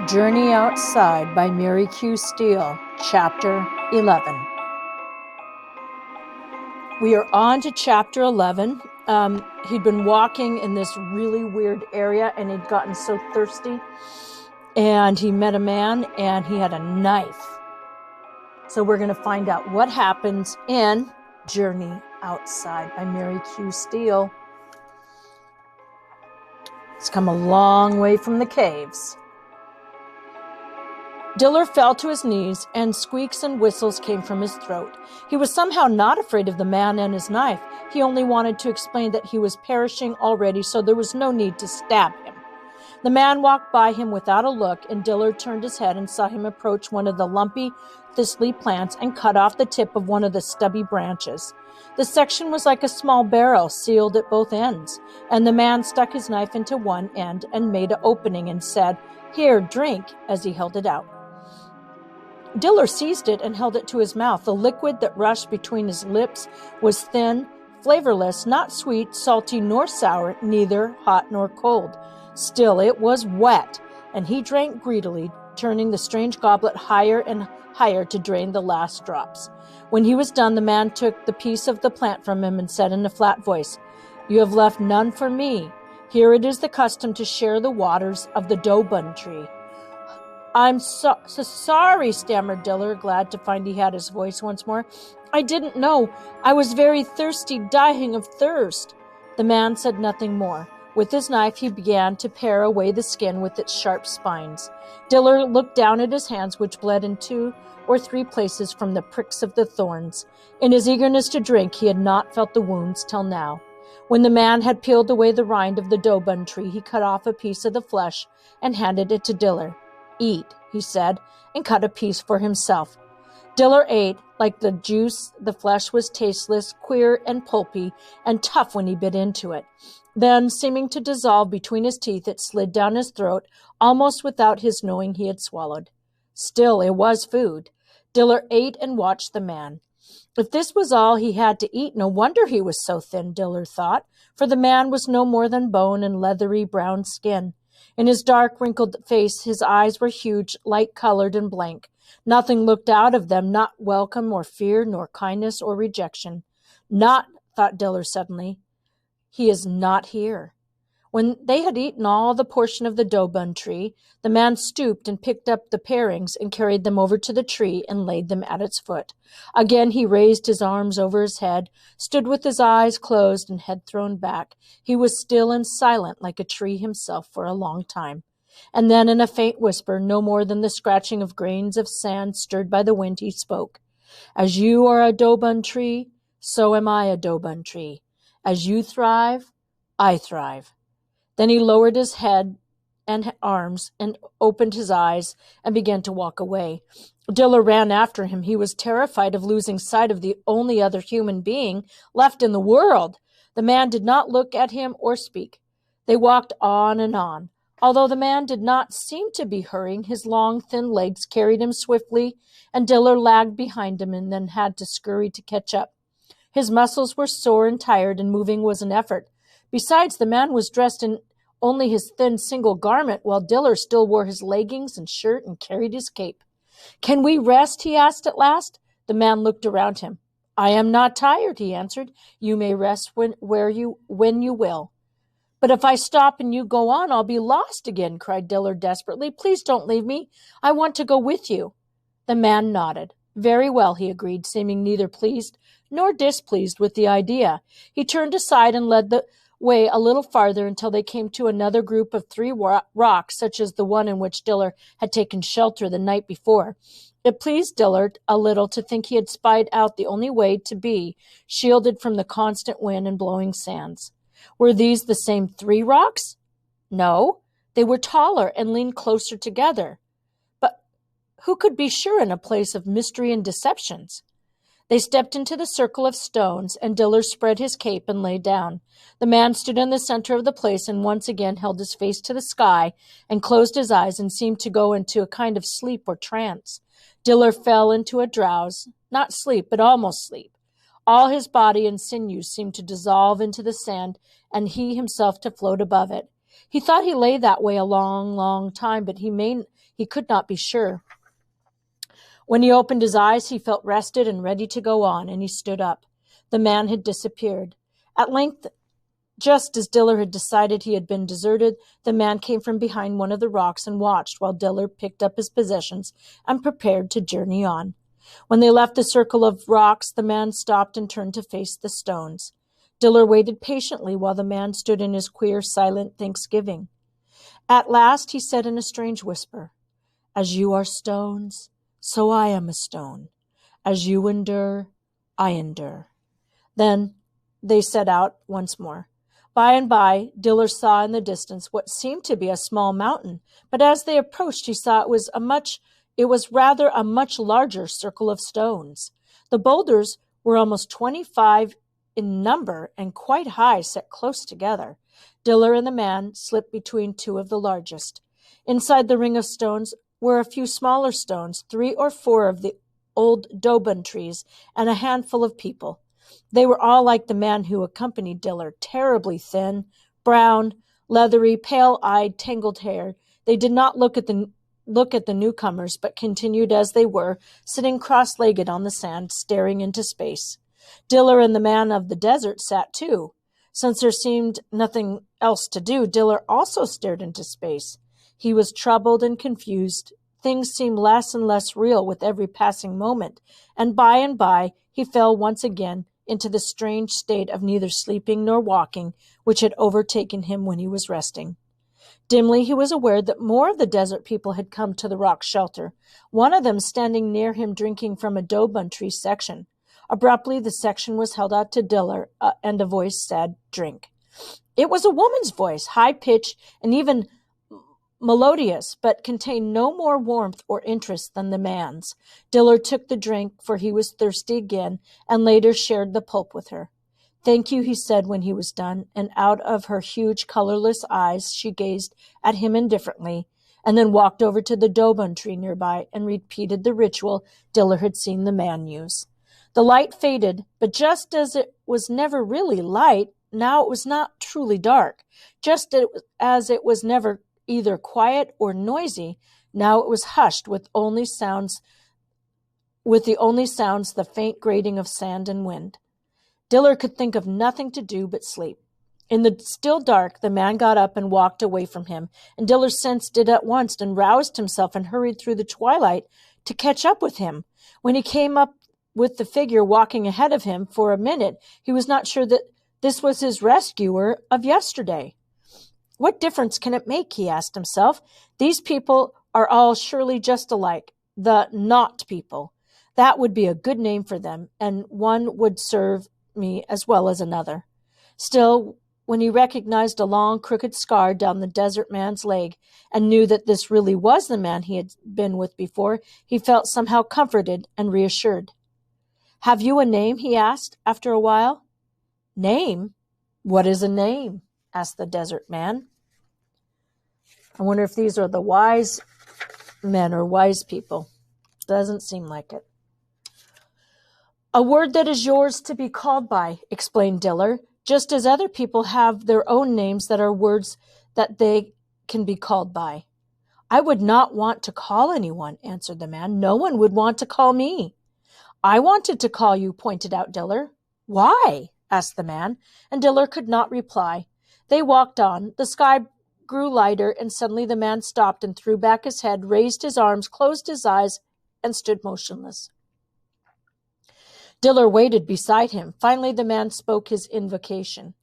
Journey Outside by Mary Q. Steele, Chapter 11. We are on to Chapter 11. He'd been walking in this really weird area and he'd gotten so thirsty. And he met a man and he had a knife. So we're going to find out what happens in Journey Outside by Mary Q. Steele. It's come a long way from the caves. Dilar fell to his knees, and squeaks and whistles came from his throat. He was somehow not afraid of the man and his knife. He only wanted to explain that he was perishing already, so there was no need to stab him. The man walked by him without a look, and Dilar turned his head and saw him approach one of the lumpy, thistly plants and cut off the tip of one of the stubby branches. The section was like a small barrel, sealed at both ends, and the man stuck his knife into one end and made an opening and said, "Here, drink," as he held it out. Dilar seized it and held it to his mouth. The liquid that rushed between his lips was thin, flavorless, not sweet, salty, nor sour, neither hot nor cold. Still, it was wet, and he drank greedily, turning the strange goblet higher and higher to drain the last drops. When he was done, the man took the piece of the plant from him and said in a flat voice, "You have left none for me. Here it is the custom to share the waters of the dobun tree." "I'm so sorry," stammered Dilar, glad to find he had his voice once more. "I didn't know. I was very thirsty, dying of thirst." The man said nothing more. With his knife, he began to pare away the skin with its sharp spines. Dilar looked down at his hands, which bled in 2 or 3 places from the pricks of the thorns. In his eagerness to drink, he had not felt the wounds till now. When the man had peeled away the rind of the dobun tree, he cut off a piece of the flesh and handed it to Dilar. "Eat," he said, and cut a piece for himself. Dilar ate. Like the juice, the flesh was tasteless, queer and pulpy, and tough when he bit into it. Then, seeming to dissolve between his teeth, it slid down his throat, almost without his knowing he had swallowed. Still, it was food. Dilar ate and watched the man. If this was all he had to eat, no wonder he was so thin, Dilar thought, for the man was no more than bone and leathery brown skin. In his dark, wrinkled face, his eyes were huge, light-colored and blank. Nothing looked out of them, not welcome or fear, nor kindness or rejection. Not, thought Dilar suddenly, he is not here. When they had eaten all the portion of the dobun tree, the man stooped and picked up the parings and carried them over to the tree and laid them at its foot. Again he raised his arms over his head, stood with his eyes closed and head thrown back. He was still and silent like a tree himself for a long time. And then in a faint whisper, no more than the scratching of grains of sand stirred by the wind, he spoke. "As you are a dobun tree, so am I a dobun tree. As you thrive, I thrive." Then he lowered his head and arms and opened his eyes and began to walk away. Dilar ran after him. He was terrified of losing sight of the only other human being left in the world. The man did not look at him or speak. They walked on and on. Although the man did not seem to be hurrying, his long, thin legs carried him swiftly, and Dilar lagged behind him and then had to scurry to catch up. His muscles were sore and tired, and moving was an effort. Besides, the man was dressed in only his thin single garment, while Dilar still wore his leggings and shirt and carried his cape. "Can we rest?" he asked at last. The man looked around him. "I am not tired," he answered. "You may rest when you will." "But if I stop and you go on, I'll be lost again," cried Dilar desperately. "Please don't leave me. I want to go with you." The man nodded. "Very well," he agreed, seeming neither pleased nor displeased with the idea. He turned aside and led the way a little farther until they came to another group of 3 rocks, such as the one in which Dilar had taken shelter the night before. It pleased Dilar a little to think he had spied out the only way to be shielded from the constant wind and blowing sands. Were these the same 3 rocks? No, they were taller and leaned closer together. But who could be sure in a place of mystery and deceptions? They stepped into the circle of stones, and Dilar spread his cape and lay down. The man stood in the center of the place and once again held his face to the sky and closed his eyes and seemed to go into a kind of sleep or trance. Dilar fell into a drowse, not sleep, but almost sleep. All his body and sinews seemed to dissolve into the sand, and he himself to float above it. He thought he lay that way a long, long time, but he He could not be sure. When he opened his eyes, he felt rested and ready to go on, and he stood up. The man had disappeared. At length, just as Dilar had decided he had been deserted, the man came from behind one of the rocks and watched while Dilar picked up his possessions and prepared to journey on. When they left the circle of rocks, the man stopped and turned to face the stones. Dilar waited patiently while the man stood in his queer, silent thanksgiving. At last he said in a strange whisper, "As you are stones, so I am a stone. As you endure, I endure." Then they set out once more. By and by, Dilar saw in the distance what seemed to be a small mountain, but as they approached, he saw it was rather a much larger circle of stones. The boulders were almost 25 in number and quite high, set close together. Dilar and the man slipped between two of the largest. Inside the ring of stones were a few smaller stones, 3 or 4 of the old dobun trees, and a handful of people. They were all like the man who accompanied Dilar, terribly thin, brown, leathery, pale-eyed, tangled hair. They did not look at the newcomers, but continued as they were, sitting cross-legged on the sand, staring into space. Dilar and the man of the desert sat too. Since there seemed nothing else to do, Dilar also stared into space. He was troubled and confused. Things seemed less and less real with every passing moment, and by he fell once again into the strange state of neither sleeping nor walking, which had overtaken him when he was resting. Dimly he was aware that more of the desert people had come to the rock shelter, one of them standing near him drinking from a dobun tree section. Abruptly the section was held out to Dilar, and a voice said, "Drink." It was a woman's voice, high-pitched and even melodious, but contained no more warmth or interest than the man's. Dilar took the drink, for he was thirsty again, and later shared the pulp with her. "Thank you," he said when he was done, and out of her huge, colorless eyes she gazed at him indifferently, and then walked over to the dobun tree nearby and repeated the ritual Dilar had seen the man use. The light faded, but just as it was never really light, now it was not truly dark. Just as it was never either quiet or noisy, now it was hushed with the only sounds the faint grating of sand and wind. Dilar could think of nothing to do but sleep. In the still dark, the man got up and walked away from him, and Dilar sensed it at once and roused himself and hurried through the twilight to catch up with him. When he came up with the figure walking ahead of him, for a minute he was not sure that this was his rescuer of yesterday. What difference can it make, he asked himself. These people are all surely just alike, the not people. That would be a good name for them, and one would serve me as well as another. Still, when he recognized a long, crooked scar down the desert man's leg and knew that this really was the man he had been with before, he felt somehow comforted and reassured. "Have you a name?" he asked after a while. "Name? What is a name?" asked the desert man. I wonder if these are the wise men or wise people. Doesn't seem like it. "A word that is yours to be called by," explained Dilar, "just as other people have their own names that are words that they can be called by." "I would not want to call anyone," answered the man. "No one would want to call me." "I wanted to call you," pointed out Dilar. "Why?" asked the man, and Dilar could not reply. They walked on. The sky grew lighter, and suddenly the man stopped and threw back his head, raised his arms, closed his eyes, and stood motionless. Dilar waited beside him. Finally the man spoke his invocation.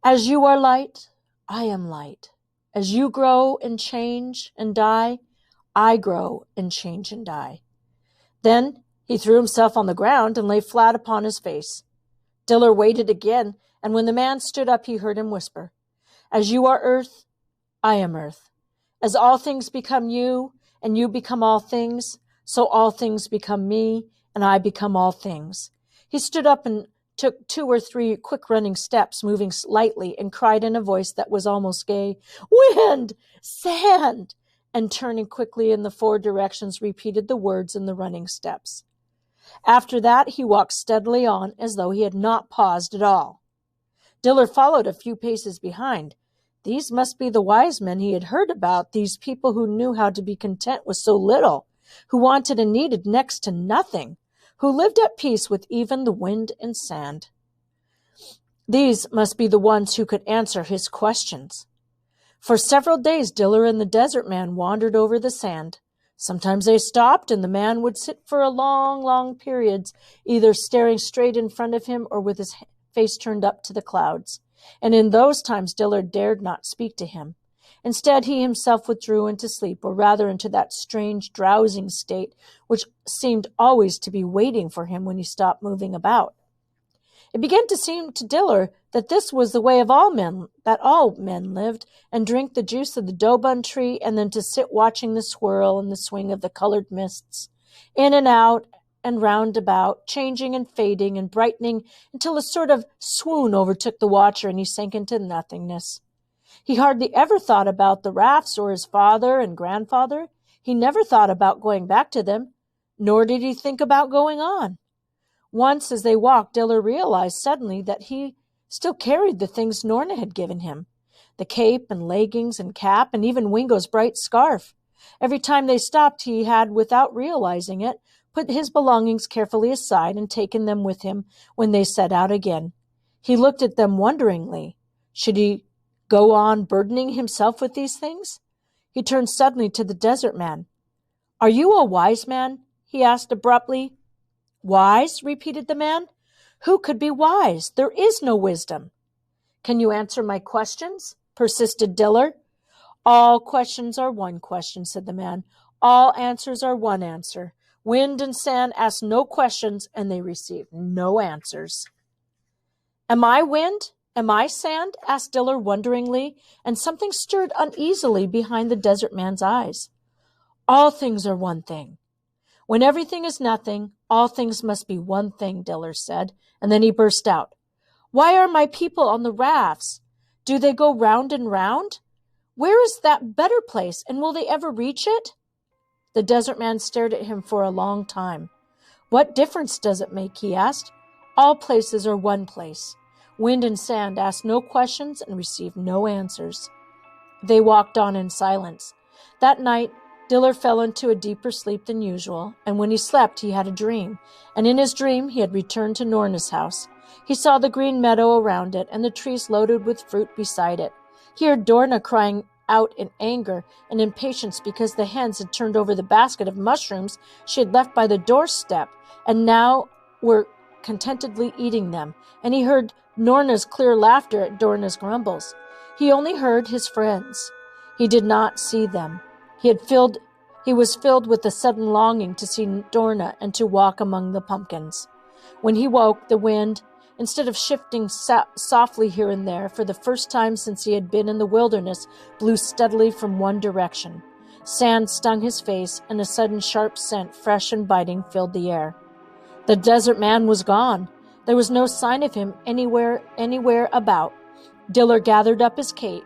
"As you are light, I am light. As you grow and change and die, I grow and change and die." Then he threw himself on the ground and lay flat upon his face. Dilar waited again, and when the man stood up, he heard him whisper, "As you are earth, I am earth. As all things become you, and you become all things, so all things become me, and I become all things." He stood up and took 2 or 3 quick running steps, moving lightly, and cried in a voice that was almost gay, "Wind! Sand!" and turning quickly in the 4 directions, repeated the words in the running steps. After that, he walked steadily on, as though he had not paused at all. Dilar followed a few paces behind. These must be the wise men he had heard about, these people who knew how to be content with so little, who wanted and needed next to nothing, who lived at peace with even the wind and sand. These must be the ones who could answer his questions. For several days, Dilar and the desert man wandered over the sand. Sometimes they stopped, and the man would sit for long periods, either staring straight in front of him or with his face turned up to the clouds. And in those times, Dilar dared not speak to him. Instead, he himself withdrew into sleep, or rather into that strange drowsing state which seemed always to be waiting for him when he stopped moving about. It began to seem to Dilar that this was the way of all men, that all men lived, and drink the juice of the dobun tree, and then to sit watching the swirl and the swing of the colored mists, in and out and round about, changing and fading and brightening until a sort of swoon overtook the watcher and he sank into nothingness. He hardly ever thought about the rafts or his father and grandfather. He never thought about going back to them, nor did he think about going on. Once, as they walked, Dilar realized suddenly that he still carried the things Norna had given him, the cape and leggings and cap and even Wingo's bright scarf. Every time they stopped, he had, without realizing it, put his belongings carefully aside and taken them with him when they set out again. He looked at them wonderingly. Should he go on burdening himself with these things? He turned suddenly to the desert man. "Are you a wise man?" he asked abruptly. "Wise?" repeated the man. "Who could be wise? There is no wisdom." "Can you answer my questions?" persisted Dilar. "All questions are one question," said the man. "All answers are one answer. Wind and sand ask no questions, and they receive no answers." "Am I wind? Am I sand?" asked Dilar wonderingly, and something stirred uneasily behind the desert man's eyes. "All things are one thing. When everything is nothing, all things must be one thing," Dilar said, and then he burst out. "Why are my people on the rafts? Do they go round and round? Where is that better place, and will they ever reach it?" The desert man stared at him for a long time. "What difference does it make?" he asked. "All places are one place. Wind and sand ask no questions and receive no answers." They walked on in silence. That night, Dilar fell into a deeper sleep than usual, and when he slept he had a dream, and in his dream he had returned to Norna's house. He saw the green meadow around it, and the trees loaded with fruit beside it. He heard Dorna crying out in anger and impatience because the hens had turned over the basket of mushrooms she had left by the doorstep, and now were contentedly eating them, and he heard Norna's clear laughter at Dorna's grumbles. He only heard his friends. He did not see them. He was filled with a sudden longing to see Dorna and to walk among the pumpkins. When he woke, the wind, instead of shifting softly here and there, for the first time since he had been in the wilderness, blew steadily from one direction. Sand stung his face, and a sudden sharp scent, fresh and biting, filled the air. The desert man was gone. There was no sign of him anywhere about. Dilar gathered up his cape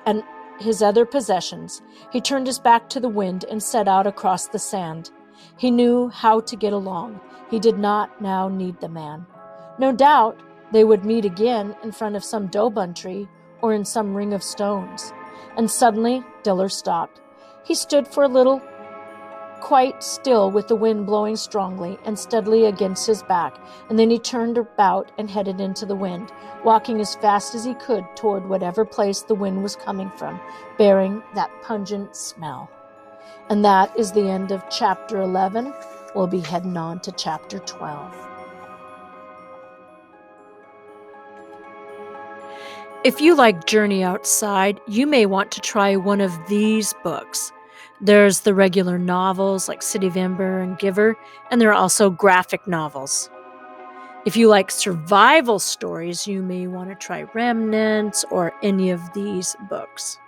and his other possessions. He turned his back to the wind and set out across the sand. He knew how to get along. He did not now need the man. No doubt they would meet again in front of some dobun tree or in some ring of stones. And suddenly Dilar stopped. He stood for a little, quite still, with the wind blowing strongly and steadily against his back, and then he turned about and headed into the wind, walking as fast as he could toward whatever place the wind was coming from, bearing that pungent smell. And that is the end of chapter 11. We'll be heading on to chapter 12. If you like Journey Outside, you may want to try one of these books. There's the regular novels like City of Ember and Giver, and there are also graphic novels. If you like survival stories, you may want to try Remnants or any of these books.